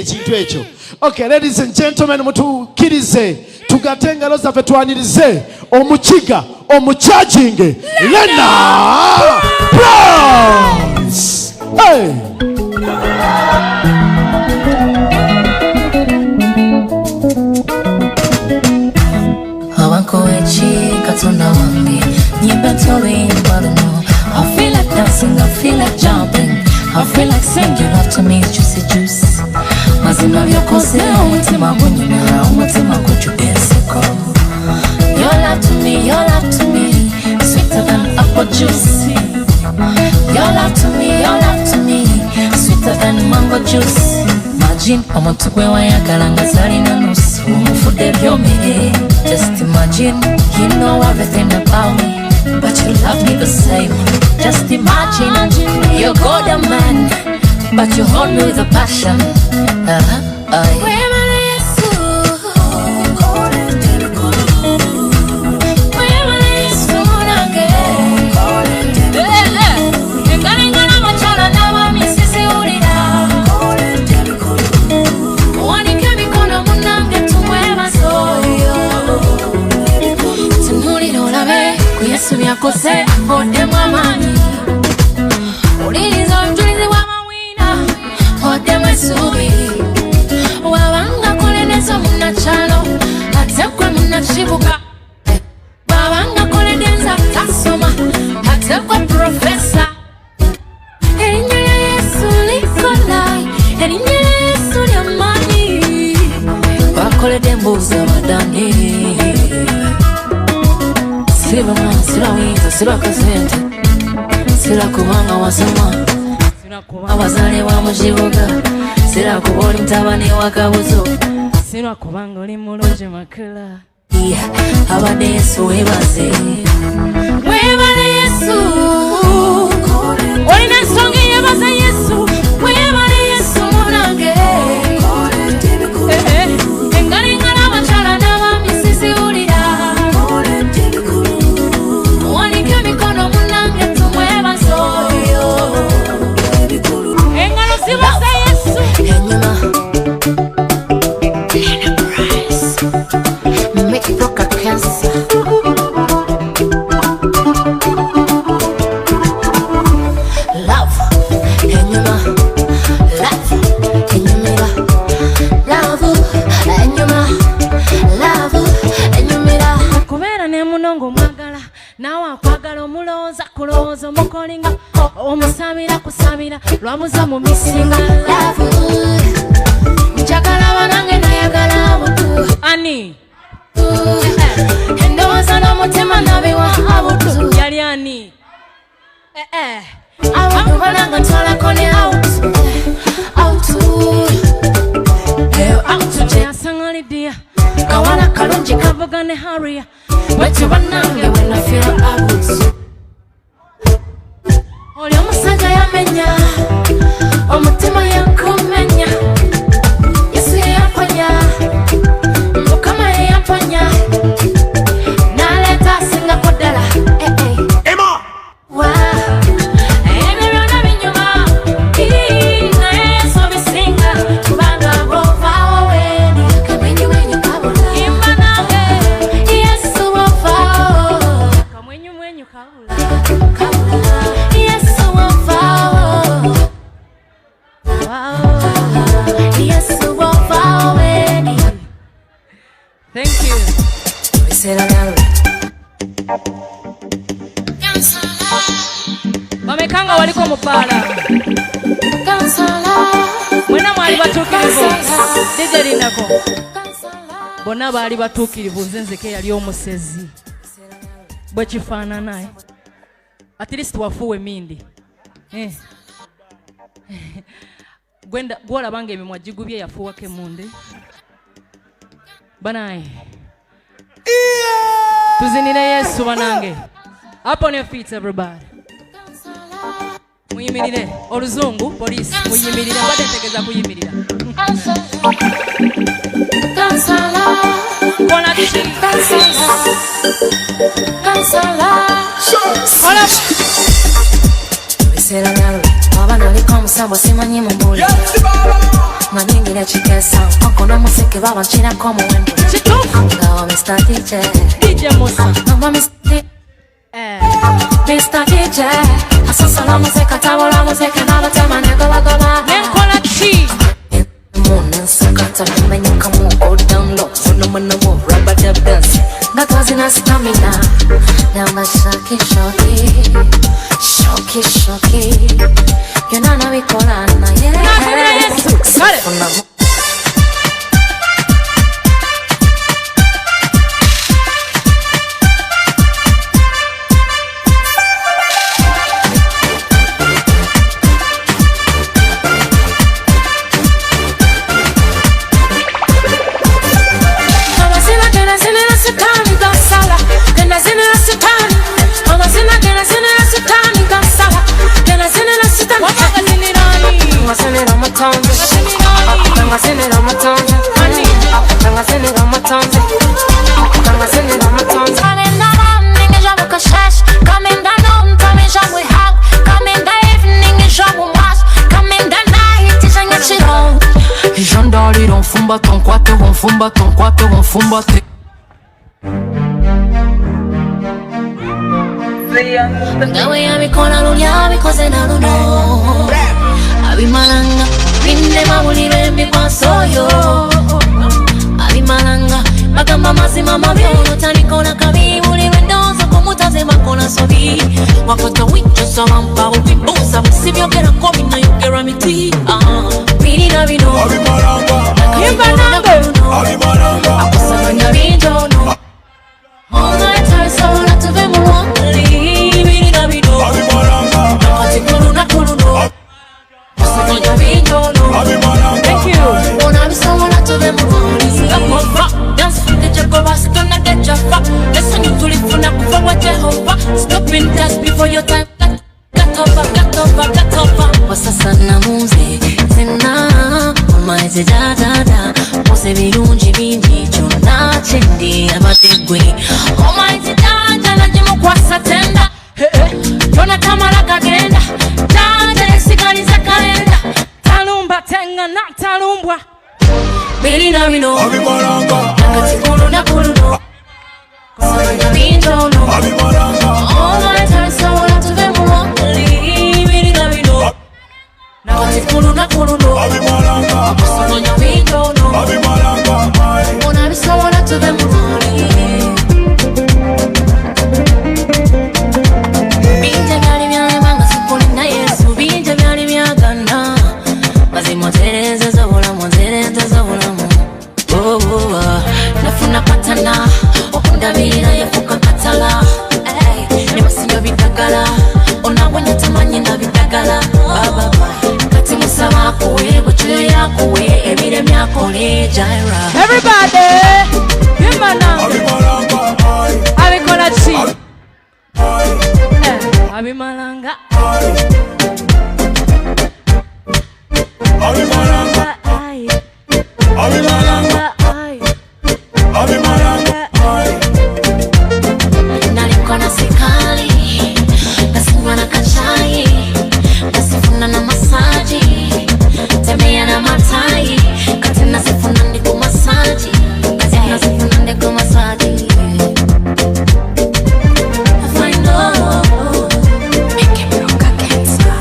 ekintu ekyo. Okay, ladies and gentlemen, mutukirize tugate engalo zaffe twanirize omukiga omucharging Lena Browns. Hey! I feel like dancing, I feel like jumping, I feel like saying you love to me, juicy juice. Mazina vyokose, umutima kunyumera, umutima kuchubeseko. Your love to me, sweeter than apple juice. Your love to me, sweeter than mango juice. Imagine, omutukwe wayagala nga zalina nusu, omufudde byomere. Just imagine, you know everything about me, but you love me the same. Just imagine, you're golden man, but you hold me with a passion. Kose ode mwamani uliliza mtulizi wa mawina ode mwesubi wawanga kulenezo munachalo atekwe munachibuka wawanga kuleneza tasoma atekwe profesa erinyo ya Yesu likolai erinyo ya Yesu lyamani wakole dembuza wadani Sila mwana, sila winza, sila kasente, sila kubanga wasama, sila kubanga wazale wa mujibuga, sila kuboli mtabani wakabuzo, sila kubanga oli mulungi makula. Abade Yesu webaze, webale Yesu, olina ensonga yebaza Yesu, webale Yesu munange. Engalingala abakyala n'abaami siziwulira. Lwamuza mu misinga love njagala banange nayagala abutu ani endowooza n'omutima nabiwa abutu yali ani abutu bananga ntwalako ne autu gye yasanga Lidia kawala kalungi kavuga ne Haria bwetyo banange wenafira abutu oli omusajja yamenya omutima yankumenya Yesu yamponya Mukama yamponya naleta singa kodala Emma wa ebyo byonna binyuma na Yesu bisinga kubanga bova weni kamwenyu kabula imba nange Yesu bova kamwenyu kabula Thank you. Wamekanga waliko mupala mwena mwali batukirivu DJ linako bonna baali batukirivu nzenzeke yali omusezi bwe kifaananaye at least wafuwe mindi gwenda gwolabanga emimwa gigubye yafuwako emunde banaye tuzinire Yesu banange up on your feet everybody muyimirire oluzungu police muyimirire batetegeza kuyimirira bona kishi hola bisera nalo abana liko musambo simanyi mumbuli nganyingira mira chiquesa. Con música va china como en no, Mr. DJ. DJ Musa. No, Mr. DJ. Asasa la música, tabo la música, nada te manejo la gola. Nenkola chi. Mona sakata, menya kamu go down low. Sono manamu, rubber dub dance. That was in a stamina. Now my shocky. You know now we call Anna, yeah. Got it. Fumba ton quattro, fumba te. Gawe ami kona lunya because na luno. Abi malanga, binde mabuli bembi kwa soyo. Abi malanga, bagamba mazima mabyono tani kona kabi buli wendozo kumutaze makona sobi. Wakoto wicho sampa ubibusa sibyo kera komi na yokera miti. Bini na bino. Abi malanga. Abi malanga. Akusanya binjono. All night time so not to be more. Bini na bino. Abi malanga. Nakati kuluna. Akusanya binjono. Abi malanga. Thank you. Wanna be someone not to be more. Stop over. Dance for the jago rasta na get your fuck. Listen you to live for na kufa wa Jehovah. Stop in dance before your time. Get over. Wasasa na muze zina. Almighty da. Mose birungi bingi chona chendi abategwe. Almighty da najimu kwasa tenda. Tona tamala kagenda. Da sikaliza kalenda. Talumba tenga na talumbwa. Bili na bino. Abi malanga. Nakati kuluna. Kusanya binjono. Abi malanga. All my time so not to be more. Bili na bino. Nakati kuluna. Abi malanga. Kusanya binjono. Abi malanga. Wanna be someone not to be more. Binja byali byale manga sikuli na Yesu. Binja byali byagana. Mazimo tereze zabulamu. Nafuna patana. Okundabirira yafuka katala. Nebasinyo bidagala. Onawenya tamanyi na bidagala. Baba. Kati musaba kuwe. Buchwe yakuwe. Ebire myakole Jaira. Everybody. Bimana. Abi malanga. Abikola chi. Abi malanga. Abi malanga. Abi malanga. Abi malanga. Nalikona sikali. Nasinywa na kachai. Nasifuna na masaji. Temea na matai. Kati nasifuna ndiko masaji. I know. Make it broke against her.